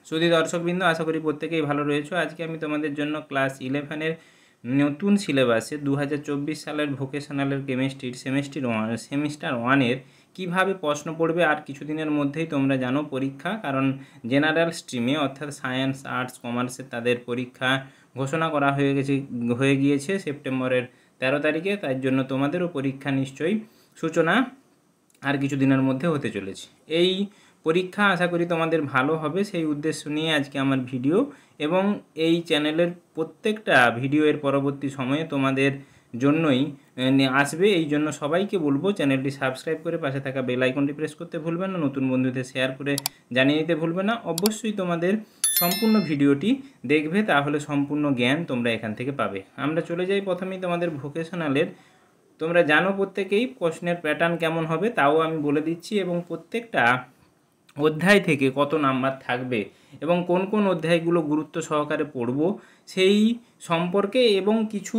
সুধী দর্শকবৃন্দ, আশা করি প্রত্যেকেই ভালো রয়েছে। আজকে আমি তোমাদের জন্য ক্লাস 11-এর নতুন সিলেবাসে 2024 সালের ভোকেশনালের কেমিস্ট্রির সেমিস্টার 1-এর কীভাবে প্রশ্ন পড়বে। আর কিছুদিনের মধ্যেই তোমরা জানো পরীক্ষা, কারণ জেনারেল স্ট্রিমে অর্থাৎ সায়েন্স, আর্টস, কমার্সে তাদের পরীক্ষা ঘোষণা করা হয়ে গিয়েছে সেপ্টেম্বরের 13 তারিখে। তার জন্য তোমাদেরও পরীক্ষা নিশ্চয়ই সূচনা আর কিছুদিনের মধ্যে হতে চলেছে। এই পরীক্ষা আশা করি তোমাদের ভালো হবে, সেই উদ্দেশ্য নিয়ে আজকে আমার ভিডিও। এবং এই চ্যানেলের প্রত্যেকটা ভিডিওর পরবর্তী সময়ে তোমাদের জন্যই আসবে। এই জন্য সবাইকে বলবো চ্যানেলটি সাবস্ক্রাইব করে পাশে থাকা বেল আইকনটি প্রেস করতে ভুলবে না, নতুন বন্ধুদের শেয়ার করে জানিয়ে দিতে ভুলবে না। অবশ্যই তোমাদের সম্পূর্ণ ভিডিওটি দেখবে, তাহলে সম্পূর্ণ জ্ঞান তোমরা এখান থেকে পাবে। আমরা চলে যাই প্রথমেই তোমাদের ভোকেশনালের। তোমরা জানো প্রত্যেকেই প্রশ্নের প্যাটার্ন কেমন হবে, তাও আমি বলে দিচ্ছি। এবং প্রত্যেকটা অধ্যায় থেকে কত নাম্বার থাকবে এবং কোন কোন অধ্যায়গুলো গুরুত্ব সহকারে পড়ব সেই সম্পর্কে, এবং কিছু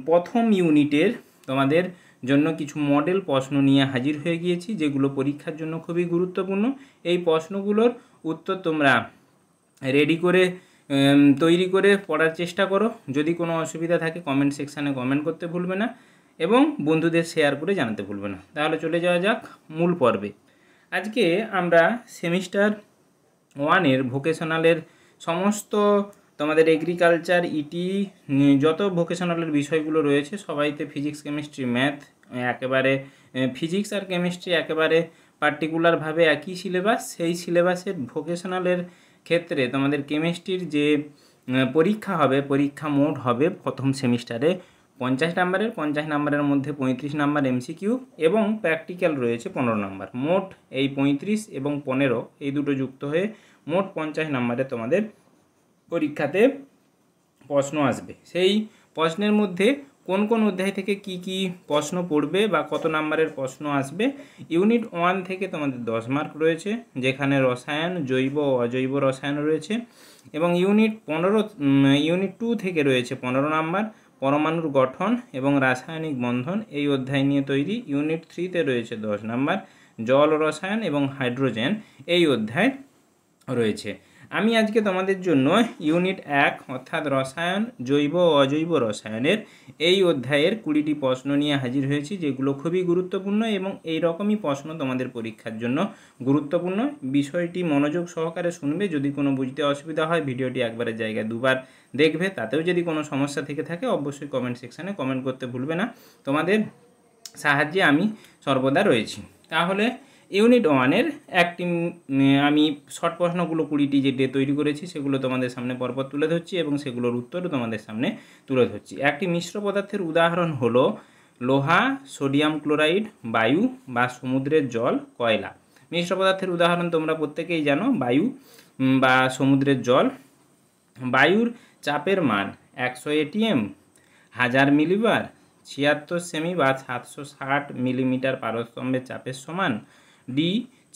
প্রথম ইউনিটের তোমাদের জন্য কিছু মডেল প্রশ্ন নিয়ে হাজির হয়ে গিয়েছি, যেগুলো পরীক্ষার জন্য খুবই গুরুত্বপূর্ণ। এই প্রশ্নগুলোর উত্তর তোমরা রেডি করে তৈরি করে পড়ার চেষ্টা করো। যদি কোনো অসুবিধা থাকে কমেন্ট সেকশানে কমেন্ট করতে ভুলবে না এবং বন্ধুদের শেয়ার করে জানাতে ভুলবে না। তাহলে চলে যাওয়া যাক মূল পর্বে। আজকে আমরা সেমিস্টার 1-এর ভোকেশনালের সমস্ত তোমাদের এগ্রিকালচার, ইটি, যত ভোকেশনালের বিষয়গুলো রয়েছে সবাইতে ফিজিক্স, কেমিস্ট্রি, ম্যাথ একেবারে, ফিজিক্স আর কেমিস্ট্রি একেবারে পার্টিকুলারভাবে একই সিলেবাস। সেই সিলেবাসের ভোকেশনালের ক্ষেত্রে তোমাদের কেমিস্ট্রির যে পরীক্ষা হবে, পরীক্ষা মোট হবে প্রথম সেমিস্টারে 50 নাম্বারের। 50 নাম্বারের মধ্যে 35 নাম্বার এমসিকিউ এবং প্র্যাকটিক্যাল রয়েছে 15 নাম্বার। মোট এই 35 এবং 15 এই দুটো যুক্ত হয়ে মোট 50 নাম্বারে তোমাদের পরীক্ষাতে প্রশ্ন আসবে। সেই প্রশ্নের মধ্যে কোন কোন অধ্যায় থেকে কি কি প্রশ্ন পড়বে বা কত নাম্বারের প্রশ্ন আসবে। ইউনিট 1 থেকে তোমাদের 10 মার্ক রয়েছে, যেখানে রসায়ন, জৈব ও অজৈব রসায়ন রয়েছে। এবং ইউনিট 2 থেকে রয়েছে 15 নাম্বার, পরমাণুর গঠন এবং রাসায়নিক বন্ধন এই অধ্যায় নিয়ে তৈরি। ইউনিট 3-তে রয়েছে 10 নাম্বার, জল রসায়ন এবং হাইড্রোজেন এই অধ্যায় রয়েছে। আমি আজকে তোমাদের জন্য ইউনিট 1 অর্থাৎ রসায়ন, জৈব ও অজৈব রসায়নের এই অধ্যায়ের 20টি প্রশ্ন নিয়ে হাজির হয়েছি, যেগুলো খুবই গুরুত্বপূর্ণ এবং এই রকমই প্রশ্ন তোমাদের পরীক্ষার জন্য গুরুত্বপূর্ণ। বিষয়টি মনোযোগ সহকারে শুনবে। যদি কোনো বুঝতে অসুবিধা হয় ভিডিওটি একবারের জায়গায় দুবার দেখবে। তাতেও যদি কোনো সমস্যা থেকে থাকে অবশ্যই কমেন্ট সেকশানে কমেন্ট করতে ভুলবে না। তোমাদের সাহায্যে আমি সর্বদা রয়েছি। তাহলে ইউনিট 1-এর একটি আমি শর্ট প্রশ্নগুলো 20টি যে তৈরি করেছি সেগুলো তোমাদের সামনে পরপর তুলে ধরছি এবং সেগুলোর উত্তরও তোমাদের সামনে তুলে ধরছি। একটি মিশ্র পদার্থের উদাহরণ হলো লোহা, সোডিয়াম ক্লোরাইড, বায়ু বা সমুদ্রের জল, কয়লা। মিশ্র পদার্থের উদাহরণ তোমরা প্রত্যেকেই জানো, বায়ু বা সমুদ্রের জল। বায়ুর চাপের মান 100 ATM, 1000 মিলিবার, 76 সেমি বা 760 মিলিমিটার পারস্তম্ভের চাপের সমান। ডি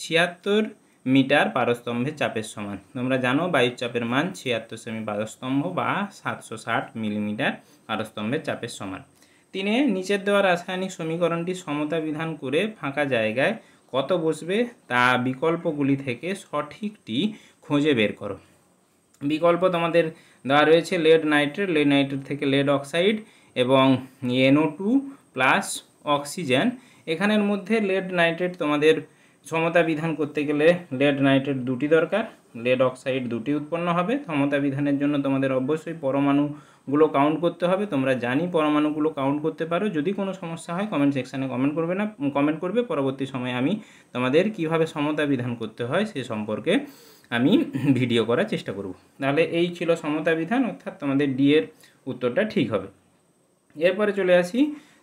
76 মিটার পারস্তম্ভের চাপের সমান। তোমরা জানো বায়ুর চাপের মান 76 সেমি পারস্তম্ভ বা 760 মিলিমিটার পারস্তম্ভের চাপের সমান। নিচের দেওয়া রাসায়নিক সমীকরণটি সমতা বিধান করে ফাঁকা জায়গায় কত বসবে তা বিকল্পগুলি থেকে সঠিকটি খুঁজে বের করো। বিকল্প তোমাদের দেওয়া রয়েছে লেড নাইট্রেট, লেড নাইট্রেট থেকে লেড অক্সাইড এবং NO2 প্লাস অক্সিজেন। এখানের মধ্যে লেড নাইট্রেট তোমাদের সমতা বিধান করতে গেলে লেড নাইট্রেট 2টি দরকার, লেড অক্সাইড 2টি উৎপন্ন হবে। সমতা বিধানের জন্য তোমাদের অবশ্যই পরমাণুগুলো কাউন্ট করতে হবে। তোমরা জানি পরমাণুগুলো কাউন্ট করতে পারো। যদি কোনো সমস্যা হয় কমেন্ট সেকশানে কমেন্ট করবে। পরবর্তী সময়ে আমি তোমাদের কিভাবে সমতা বিধান করতে হয় সে সম্পর্কে আমি ভিডিও করার চেষ্টা করব। তাহলে এই ছিল সমতা বিধান, অর্থাৎ তোমাদের ডি এর উত্তরটা ঠিক হবে। এরপরে চলে আসি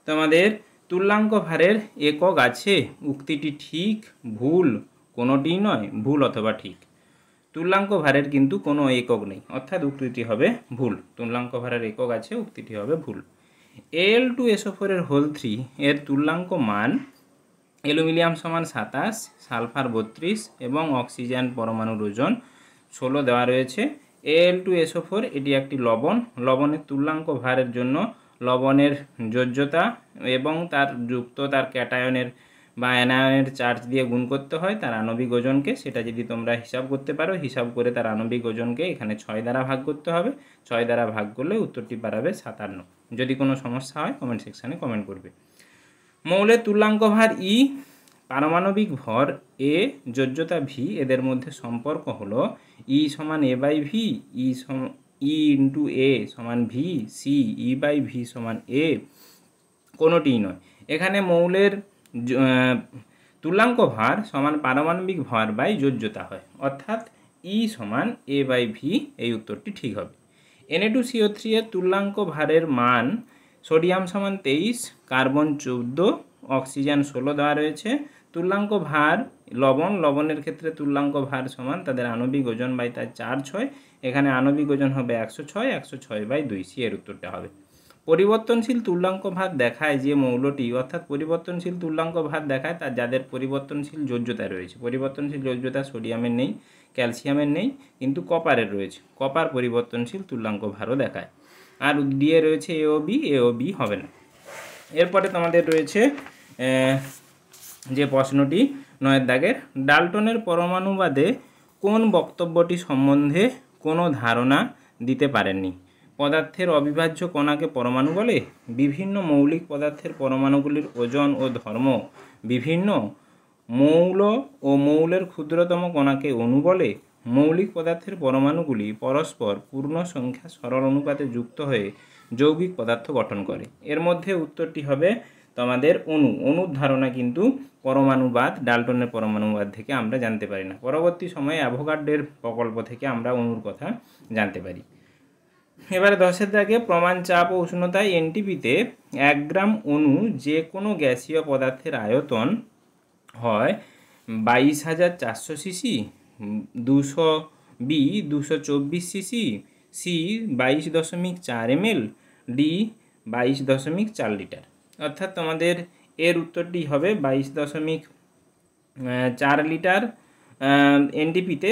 তোমাদের তুল্যাঙ্ক ভারের একক আছে, উক্তিটি ঠিক, ভুল, কোনোটিই নয়, ভুল অথবা ঠিক। তুল্যাঙ্ক ভারের কিন্তু কোনো একক নেই, অর্থাৎ উক্তিটি হবে ভুল। তুল্যাঙ্ক ভারের একক আছে, উক্তিটি হবে ভুল। Al2SO4 এর হোল 3 এর তুল্যাঙ্ক মান অ্যালুমিনিয়াম সমান 27, সালফার 32 এবং অক্সিজেন পরমাণুর ওজন 16 দেওয়া রয়েছে। Al2SO4 এটি একটি লবণ। লবণের তুল্যাঙ্ক ভারের জন্য লবণের যোজ্যতা এবং তার যুক্ত তার ক্যাটায়নের বা অ্যানায়নের চার্জ দিয়ে গুণ করতে হয় তার আণবিক ওজনকে, সেটা যদি তোমরা হিসাব করতে পারো, হিসাব করে তার আণবিক ওজনকে এখানে 6 দ্বারা ভাগ করতে হবে। 6 দ্বারা ভাগ করলে উত্তরটি দাঁড়াবে 57। যদি কোনো সমস্যা হয় কমেন্ট সেকশানে কমেন্ট করবে। মৌলের তুল্যাঙ্ক ভার ই, পারমাণবিক ভর এ, যোজ্যতা ভি, এদের মধ্যে সম্পর্ক হলো ই সমান A by V, E into A সমান V, C E by V সমান এ, কোনোটিই নয়। এখানে মৌলের তুল্যাঙ্ক ভার সমান পারমাণবিক ভর বাই যোজ্যতা হয়, অর্থাৎ ই সমান এ বাই ভি, এই উত্তরটি ঠিক হবে। Na2CO3 এর তুল্যাঙ্ক ভারের মান সোডিয়াম সমান 23, কার্বন 14, অক্সিজেন 16 দেওয়া রয়েছে। তুল্যাঙ্ক ভার লবণের ক্ষেত্রে তুল্যাঙ্ক ভার সমান তাদের আণবিক ওজন বাই তার চার্জ হয়। এখানে আণবিক ওজন হবে 106, 106/2, সি এর উত্তরটা হবে। পরিবর্তনশীল তুল্যাঙ্ক ভার দেখায় যে মৌলটি, অর্থাৎ পরিবর্তনশীল তুল্যাঙ্ক ভার দেখায় তার যাদের পরিবর্তনশীল যোজ্যতা রয়েছে। পরিবর্তনশীল যোজ্যতা সোডিয়ামের নেই, ক্যালসিয়ামের নেই, কিন্তু কপারের রয়েছে। কপার পরিবর্তনশীল তুল্যাঙ্ক ভারও দেখায়। আর দিয়ে রয়েছে এও বি হবে না। এরপরে তোমাদের রয়েছে যে প্রশ্নটি 9 দাগের, ডাল্টনের পরমাণুবাদে কোন বক্তব্যটি সম্বন্ধে কোনো ধারণা দিতে পারেননি? পদার্থের অবিভাজ্য কণাকে পরমাণু বলে, বিভিন্ন মৌলিক পদার্থের পরমাণুগুলির ওজন ও ধর্ম বিভিন্ন, মৌল ও মৌলের ক্ষুদ্রতম কণাকে অণু বলে, মৌলিক পদার্থের পরমাণুগুলি পরস্পর পূর্ণ সংখ্যা সরল অনুপাতে যুক্ত হয়ে যৌগিক পদার্থ গঠন করে। এর মধ্যে উত্তরটি হবে তোমাদের অণুর ধারণা কিন্তু পরমাণুবাদ, ডাল্টনের পরমাণুবাদ থেকে আমরা জানতে পারি না। পরবর্তী সময়ে অ্যাভোগাড্রোর প্রকল্প থেকে আমরা অণুর কথা জানতে পারি। এবারে 10 দাগে, প্রমাণ চাপ ও উষ্ণতায় এনটিপিতে 1 গ্রাম অণু যে কোনো গ্যাসীয় পদার্থের আয়তন হয় 22,400 cc, 224 cc, C 22.4 ml, D 22.4 litre. অর্থাৎ তোমাদের এর উত্তরটি হবে 22.4 লিটার। এনটিপিতে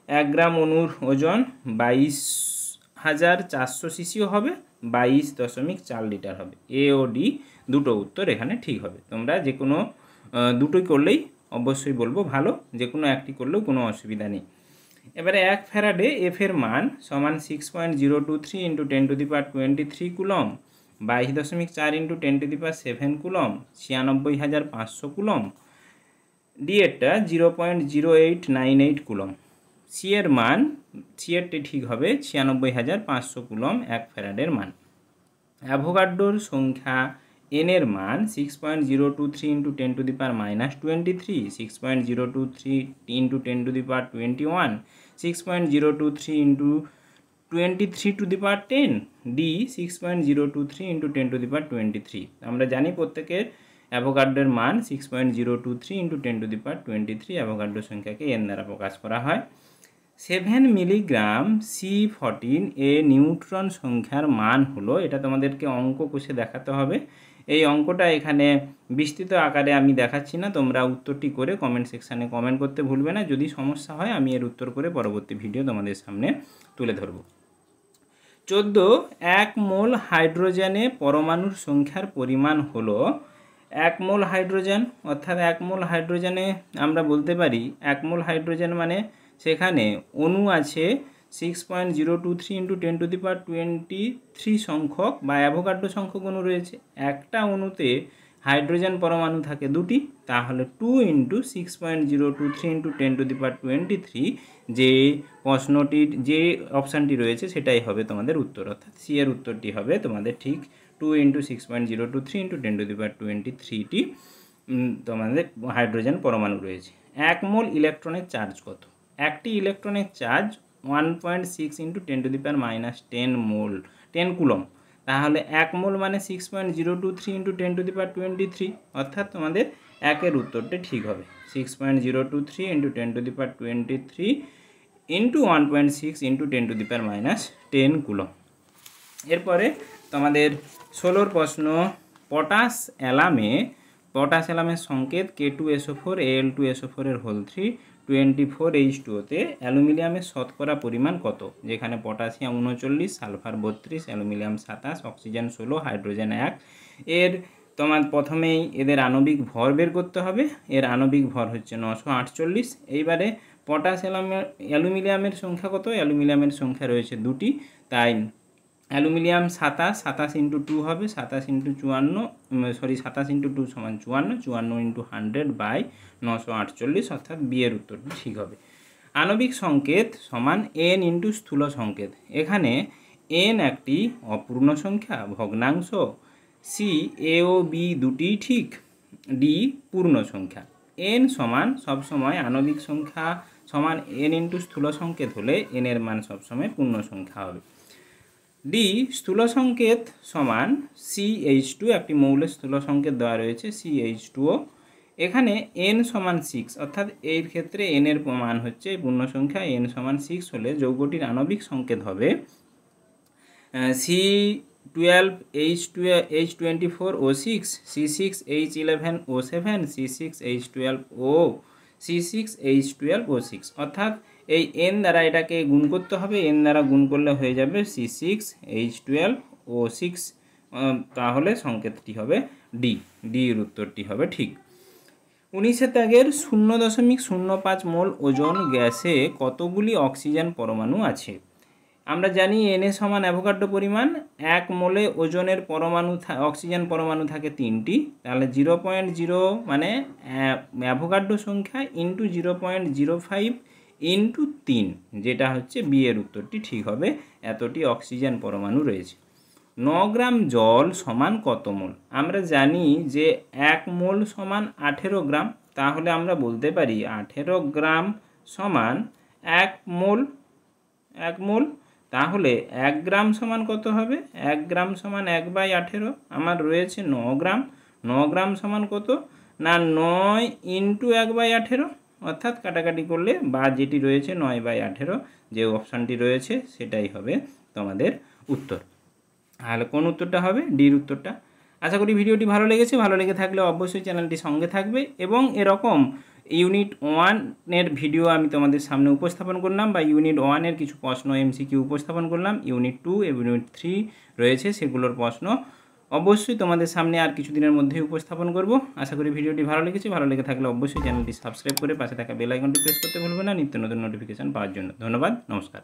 1 গ্রাম অণুর ওজন 22,400 সিসিও হবে, 22.4 লিটার হবে। এ ও ডি দুটো উত্তর এখানে ঠিক হবে। তোমরা যে কোনো দুটোই করলেই অবশ্যই বলবো ভালো, যে কোনো একটি করলেও কোনো অসুবিধা নেই। এবারে 1 ফ্যারাডে এফ এর মান সমান 6.023 × 10⁻23 কুলম, 22.4 × 10⁷ কুলম, 96,500 কুলম। ডি এরটা 0.0898 কুলম। সি এর মান, সি এরটি ঠিক হবে 96,500 কুলম 1 ফ্যারাডের মান। অ্যাভোগাড্রোর সংখ্যা n এর মান 6.023 × 10⁻23, 6.023 × 10⁻21, 6.023 × 23⁻10, ডি 6.023 × 10⁻23। আমরা জানি প্রত্যেকের অ্যাভোগাড্রোর মান 6.023 × 10⁻23, অ্যাভোগাড্রোর সংখ্যাকে n দ্বারা প্রকাশ করা হয়। 7 মিলিগ্রাম C14 এ নিউট্রন সংখ্যার মান হলো, এটা তোমাদেরকে অঙ্ক কষে দেখাতে হবে। এই অঙ্কটা এখানে বিস্তৃত আকারে আমি দেখাচ্ছি না, তোমরা উত্তরটি করে কমেন্ট সেকশানে কমেন্ট করতে ভুলবে না। যদি সমস্যা হয় আমি এর উত্তর করে পরবর্তী ভিডিও তোমাদের সামনে তুলে ধরব। 14 1 মোল হাইড্রোজেনে পরমাণুর সংখ্যার পরিমাণ হলো, 1 মোল হাইড্রোজেন, অর্থাৎ 1 মোল হাইড্রোজেনে আমরা বলতে পারি 1 মোল হাইড্রোজেন মানে সেখানে অণু আছে 6.023 × 10⁻23 সংখ্যক বা অ্যাভোগাড্রো সংখ্যক অণু রয়েছে। একটা অণুতে হাইড্রোজেন পরমাণু থাকে দুটি, তাহলে 2 × 6.023 × 10⁻23, যে প্রশ্নটির যে অপশানটি রয়েছে সেটাই হবে তোমাদের উত্তর, অর্থাৎ সি এর উত্তরটি হবে তোমাদের ঠিক 2 × 6.023 × 10⁻23টি তোমাদের হাইড্রোজেন পরমাণু রয়েছে। 1 মোল ইলেকট্রনের চার্জ কত? একটি ইলেকট্রনের চার্জ 1.6 × 10⁻10 মোল 10 কুলম, তাহলে 1 মোল মানে 6.023 × 10⁻23, অর্থাৎ তোমাদের একের উত্তরটি ঠিক হবে 6.023 × 10⁻23 × 1.6 × 10⁻10 কুলম। এরপরে তোমাদের 16 প্রশ্ন, পটাশ অ্যালামের সংকেত K2SO4 Al2SO4 এর হোল 3 24H2O-তে অ্যালুমিনিয়ামের শতকরা পরিমাণ কত? যেখানে potassium 39, sulphur 32, aluminium 27, oxygen 16, hydrogen 1। এর তোমার প্রথমেই এদের আণবিক ভর বের করতে হবে। এর আণবিক ভর হচ্ছে 948। এইবারে পটাশ অ্যালুমিনিয়ামের সংখ্যা কত? অ্যালুমিনিয়ামের সংখ্যা রয়েছে 2টি, তাই অ্যালুমিনিয়াম 27 ইন্টু 2 হবে 27 ইন্টু 27 ইন্টু 2 সমান 54 ইন্টু 100/948, অর্থাৎ বিয়ের উত্তরটি ঠিক হবে। আণবিক সংকেত সমান n ইন্টু স্থূল সংকেত। এখানে n একটি অপূর্ণ সংখ্যা, ভগ্নাংশ, সি, এ ও বি দুটি ঠিক, ডি পূর্ণ সংখ্যা। n সমান সবসময় আণবিক সংখ্যা সমান n ইন্টু স্থূল সংকেত হলে n এর মান সবসময় পূর্ণ সংখ্যা হবে। ডি স্থূল সংকেত সমান CH2, একটি মৌলের স্থূল সংকেত দেওয়া রয়েছে CH2O। এখানে n সমান 6, অর্থাৎ এর ক্ষেত্রে n এর মান হচ্ছে পূর্ণ সংখ্যা, n সমান 6 হলে যৌগটির আণবিক সংকেত হবে C12H24O6, C6H11O7, C6H12O, C6H12O6, অর্থাৎ এই n দ্বারা এটাকে গুণ করতে হবে, n দ্বারা গুণ করলে হয়ে যাবে C6H12O6, তাহলে সংকেতটি হবে ডি, এর উত্তরটি হবে ঠিক। 19 ত্যাগের 0.05 মোল ওজন গ্যাসে কতগুলি অক্সিজেন পরমাণু আছে? আমরা জানি Na সমান অ্যাভোগাড্রো পরিমাণ। 1 মোলে ওজনের পরমাণু অক্সিজেন পরমাণু থাকে 3টি, তাহলে 0.0 মানে অ্যাভোগাড্রো সংখ্যা ইন্টু 0.05 ইন্টু 3, যেটা হচ্ছে বি এর উত্তরটি ঠিক হবে। এতটি অক্সিজেন পরমাণু রয়েছে। 9 গ্রাম জল সমান কত মোল? আমরা জানি যে 1 মোল সমান 18 গ্রাম, তাহলে আমরা বলতে পারি 18 গ্রাম সমান 1 মোল। তাহলে 1 গ্রাম সমান কত হবে? 1 গ্রাম সমান 1/18। আমার রয়েছে 9 গ্রাম। 9 গ্রাম সমান কত? না 9 ইন্টু 1/18, অর্থাৎ কাটাকাটি করলে বা যেটি রয়েছে 9/18, যে অপশানটি রয়েছে সেটাই হবে তোমাদের উত্তর। তাহলে কোন উত্তরটা হবে? ডির উত্তরটা। আশা করি ভিডিওটি ভালো লেগেছে। ভালো লেগে থাকলে অবশ্যই চ্যানেলটি সঙ্গে থাকবে, এবং এরকম ইউনিট 1-এর ভিডিও আমি তোমাদের সামনে উপস্থাপন করলাম, বা ইউনিট 1-এর কিছু প্রশ্ন MCQ উপস্থাপন করলাম। ইউনিট 2 এবং ইউনিট 3 রয়েছে, সেগুলোর প্রশ্ন অবশ্যই তোমাদের সামনে আর কিছুদিনের মধ্যেই উপস্থাপন করব। আশা করি ভিডিওটি ভালো লেগেছে। ভালো লেগে থাকলে অবশ্যই চ্যানেলটি সাবস্ক্রাইব করে পাশে থাকা বেল আইকনটি প্রেস করতে ভুলবে না নিত্য নতুন নোটিফিকেশান পাওয়ার জন্য। ধন্যবাদ, নমস্কার।